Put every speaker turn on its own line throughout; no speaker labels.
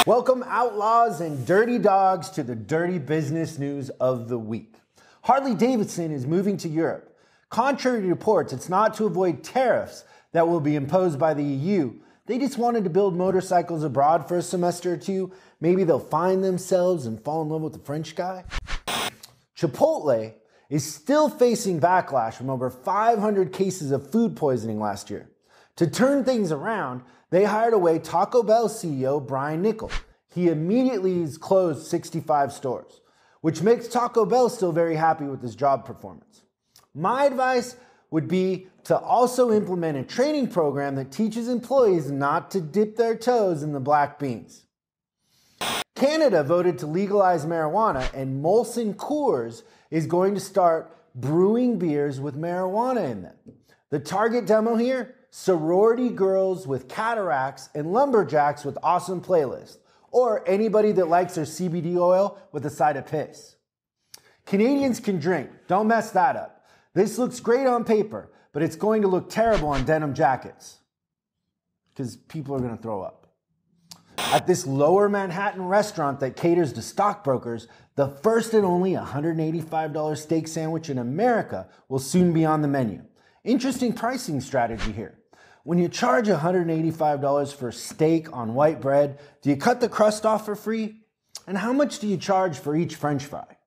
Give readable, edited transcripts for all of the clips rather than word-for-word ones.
Welcome, outlaws and dirty dogs, to the dirty business news of the week. Harley-Davidson is moving to Europe. Contrary to reports, it's not to avoid tariffs that will be imposed by the EU. They just wanted to build motorcycles abroad for a semester or two. Maybe they'll find themselves and fall in love with the French guy. Chipotle is still facing backlash from over 500 cases of food poisoning last year. To turn things around, they hired away Taco Bell CEO Brian Niccol. He immediately closed 65 stores, which makes Taco Bell still very happy with his job performance. My advice would be to also implement a training program that teaches employees not to dip their toes in the black beans. Canada voted to legalize marijuana, and Molson Coors is going to start brewing beers with marijuana in them. The target demo here: sorority girls with cataracts and lumberjacks with awesome playlists, or anybody that likes their CBD oil with a side of piss. Canadians can drink, don't mess that up. This looks great on paper, but it's going to look terrible on denim jackets because people are going to throw up. At this lower Manhattan restaurant that caters to stockbrokers, the first and only $185 steak sandwich in America will soon be on the menu. Interesting pricing strategy here. When you charge $185 for steak on white bread, do you cut the crust off for free? And how much do you charge for each French fry?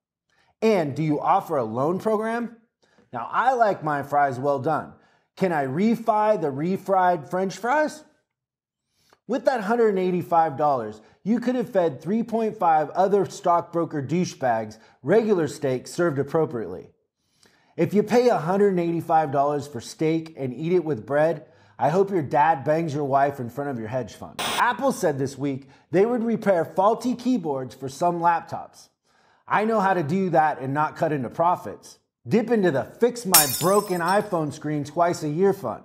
And do you offer a loan program? Now, I like my fries well done. Can I refi the refried French fries? With that $185, you could have fed 3.5 other stockbroker douchebags regular steak served appropriately. If you pay $185 for steak and eat it with bread, I hope your dad bangs your wife in front of your hedge fund. Apple said this week they would repair faulty keyboards for some laptops. I know how to do that and not cut into profits. Dip into the fix my broken iPhone screen twice a year fund.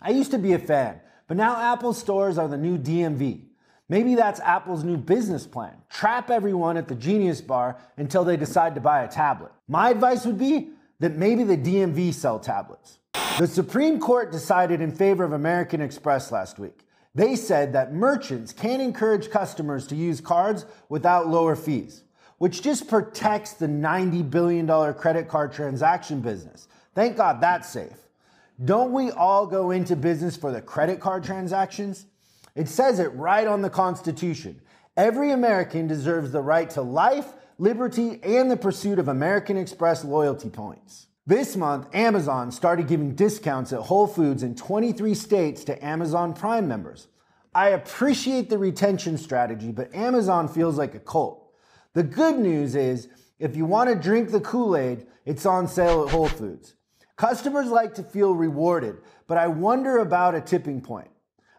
I used to be a fan, but now Apple stores are the new DMV. Maybe that's Apple's new business plan. Trap everyone at the Genius Bar until they decide to buy a tablet. My advice would be that maybe the DMV sell tablets. The Supreme Court decided in favor of American Express last week. They said that merchants can't encourage customers to use cards without lower fees, which just protects the $90 billion credit card transaction business. Thank God that's safe. Don't we all go into business for the credit card transactions? It says it right on the Constitution. Every American deserves the right to life, liberty, and the pursuit of American Express loyalty points. This month, Amazon started giving discounts at Whole Foods in 23 states to Amazon Prime members. I appreciate the retention strategy, but Amazon feels like a cult. The good news is, if you want to drink the Kool-Aid, it's on sale at Whole Foods. Customers like to feel rewarded, but I wonder about a tipping point.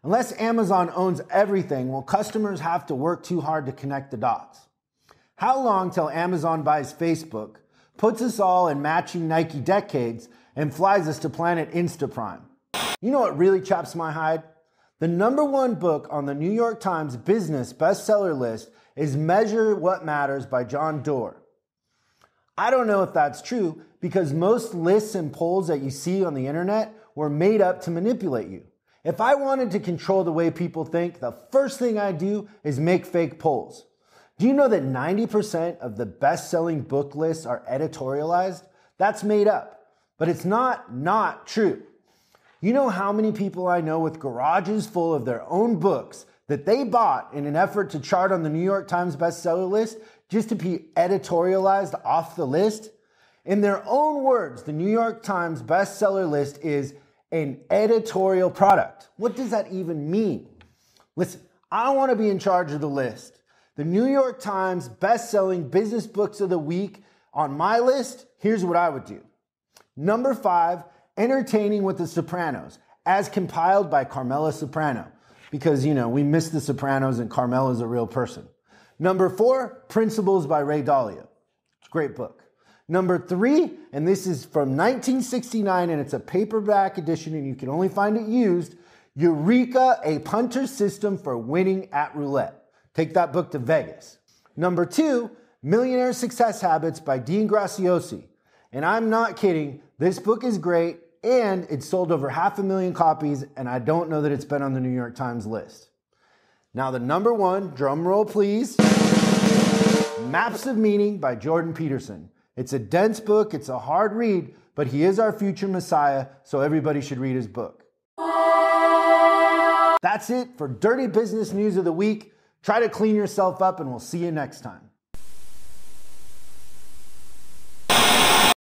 Unless Amazon owns everything, will customers have to work too hard to connect the dots? How long till Amazon buys Facebook, puts us all in matching Nike decades, and flies us to planet Instaprime? You know what really chaps my hide? The #1 book on the New York Times business bestseller list is Measure What Matters by John Doerr. I don't know if that's true because most lists and polls that you see on the internet were made up to manipulate you. If I wanted to control the way people think, the first thing I do is make fake polls. Do you know that 90% of the best-selling book lists are editorialized? That's made up, but it's not true. You know how many people I know with garages full of their own books that they bought in an effort to chart on the New York Times bestseller list just to be editorialized off the list? In their own words, the New York Times bestseller list is an editorial product. What does that even mean? Listen, I don't want to be in charge of the list. The New York Times best-selling business books of the week on my list, here's what I would do. #5, Entertaining with the Sopranos, as compiled by Carmela Soprano. Because, we miss the Sopranos and Carmela's a real person. #4, Principles by Ray Dalio. It's a great book. #3, and this is from 1969 and it's a paperback edition and you can only find it used, Eureka, A Punter's System for Winning at Roulette. Take that book to Vegas. #2, Millionaire Success Habits by Dean Graziosi. And I'm not kidding, this book is great and it sold over 500,000 copies and I don't know that it's been on the New York Times list. Now the number one, drum roll please, Maps of Meaning by Jordan Peterson. It's a dense book, it's a hard read, but he is our future Messiah, so everybody should read his book. That's it for Dirty Business News of the Week. Try to clean yourself up and we'll see you next time.